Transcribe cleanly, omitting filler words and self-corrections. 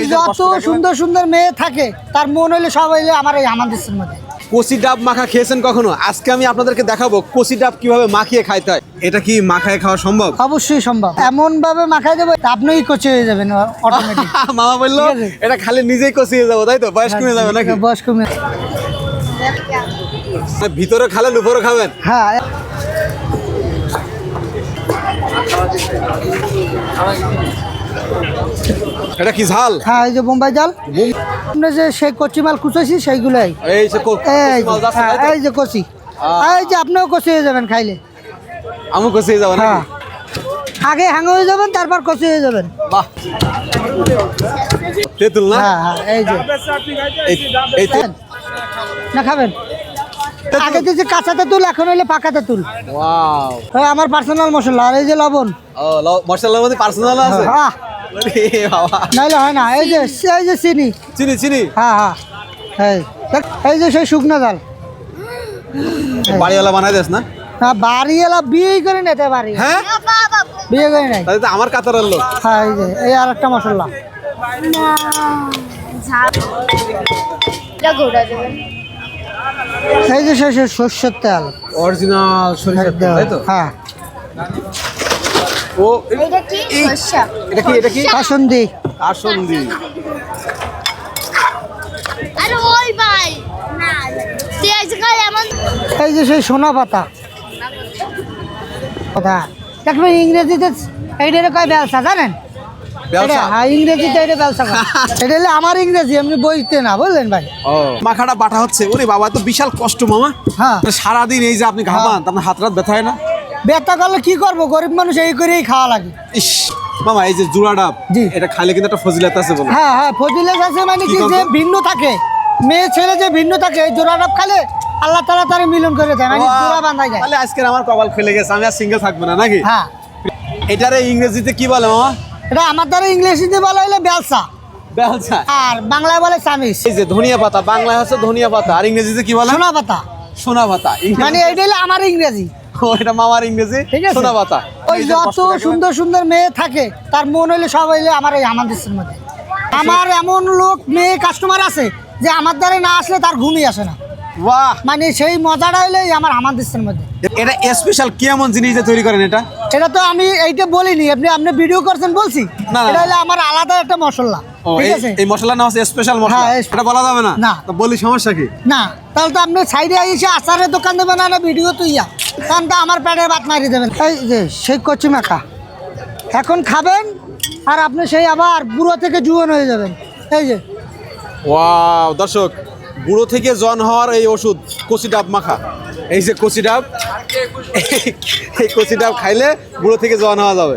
ওই যত সুন্দর সুন্দর মেয়ে থাকে তার মন হইলে সব হইলে আমার এই আমাদের মধ্যে। কচি ডাব মাখা খেয়েছেন কখনো? আজকে আমি আপনাদেরকে দেখাবো কচি ডাব কিভাবে মাখিয়ে খাইতে হয়। এটা কি মাখায় খাওয়া সম্ভব? অবশ্যই সম্ভব। এমন ভাবে মাখাই দেবো আপনিই কচি হয়ে যাবেন অটোমেটিক। মামা বললো এটা খালি নিজেই কচিয়ে যাবো, তাই তো? বয়স কমে যাবে নাকি? বয়স কমে, ভিতরে খালেন উপরে খাবেন? হ্যাঁ। এটা কি ঝাল? হ্যাঁ, এই যে বোম্বাই জাল, আমরা যে সেই কচি মাল কুচাইছি সেইগুলাই। এই যে এই যে কচি, এই যে আপনিও কচি হয়ে যাবেন খাইলে। আমি কচিয়ে যাবো না? হ্যাঁ, আগে হ্যাং হয়ে যাবেন তারপর কচি হয়ে যাবেন। বাহ, তেঁতুল না? হ্যাঁ হ্যাঁ, এই যে এই না খাবেন। আগে দিয়েছি কাঁচা তেঁতুল, এখন হইলে পাকা তেঁতুল। ওয়াও, আমার পার্সোনাল মশলা। আর এই যে লবণ, মশলার মধ্যে পার্সোনাল আছে? নাইলে হয় না। এই যে চিনি, চিনি চিনি। হ্যাঁ হ্যাঁ, এই যে সেই শুকনো জাল। বাড়িওয়ালা বানাই দেস না? হ্যাঁ, বাড়িওয়ালা বিয়ে করে নিতে পারি। হ্যাঁ, বিয়ে করে নাই। তাহলে তো আমার কাতারের লোক। হ্যাঁ, এই যে এই আর একটা মশলা। এই যে সেই সর্ষের তেল, অরিজিনাল সরিষার তেল, তাই তো? হ্যাঁ। ও এটা কি সরষা? এটা কি কাসুন্দি। আসন্দি। আরে ওই ভাই না তুই আজকাল এমন এই যে সেই সোনা পাতা কথা দেখবেন ইংরেজিতে এইটারে কয় বেলসা, জানেন? ব্যবসা? হ্যাঁ, ইংরেজিতে এটা বেলসা কয়। এটা হলে আমার ইংরেজি, এমনি বইতে না, বুঝলেন ভাই? ও, মাখাটা বাটা হচ্ছে। ওরে বাবা, তো বিশাল কষ্ট মামা। হ্যাঁ। সারাদিন এই যে আপনি ঘামান, আপনার হাত রাত ব্যথা হয় না? ব্যথা করলে কি করবো, গরিব মানুষ এই করেই খাওয়া লাগে। ইস মামা, এই যে জুড়া ডাব, জি। এটা খাইলে কিন্তু একটা ফজিলত আছে বলো। হ্যাঁ হ্যাঁ, ফজিলত আছে। মানে কি, কি যে বলতো? ভিন্ন থাকে, মেয়ে ছেলে যে ভিন্ন থাকে, এই জোড়া ডাব খালে আল্লাহ তাআলা তারে মিলন করে দেয়, মানে জোড়া বাঁধা যায়। তাহলে আজকে আমার কপাল খুলে গেছে, আমি আর সিঙ্গেল থাকবো না নাকি? হ্যাঁ, এটারে ইংরেজিতে কি বলে মামা? এটা আমার দ্বারা ইংলিশে বলা হলে বেলসা, বেলচা। আর বাংলায় বলে চামিচ। এই যে ধনিয়া পাতা, বাংলায় হচ্ছে ধনিয়া পাতা, আর ইংরেজিতে কি বলে? সোনা পাতা। সোনা পাতা। মানে এইটা হলো আমার ইংরেজি। ও, এটা মামার ইংরেজি, ঠিক আছে? সোনা পাতা। ওই এই যে যত কষ্ট করে সুন্দর সুন্দর মেয়ে থাকে তার মন হইলে সব হইলে আমার এই আমাদের মধ্যে। আমার এমন লোক মেয়ে কাস্টমার আছে যে আমার দ্বারা না আসলে তার ঘুমই আসে না। বাহ, মানে সেই মজাটা হইলে আমার আমাদের মধ্যে। এটা স্পেশাল কি এমন জিনিস দিয়ে তৈরি করেন এটা? এটা তো আমি এইটা বলিনি, আপনি ভিডিও করছেন বলছি। না, না। এটা হলো আমার আলাদা একটা মশলা। ও, ঠিক আছে? এই মশলার নাম হচ্ছে স্পেশাল মশলা। হ্যাঁ, এটা বলা যাবে না? না। তো বলি সমস্যা কি? না, তাহলে তো আপনি সাইডে এসে আচারের দোকান দেবেন না, ভিডিও তো ইয়া, কারণ তো আমার পেটে ভাত মারি দেবেন। এই যে সেই কচি মাখা এখন খাবেন, আর আপনি সেই আবার বুড়ো থেকে জুয়ান হয়ে যাবেন। এই যে ওয়াও, দর্শক, বুড়ো থেকে জন হওয়ার এই ওষুধ কচি ডাব মাখা। এই যে কচি ডাব, এই কচি ডাব খাইলে বুড়ো থেকে জন হওয়া যাবে।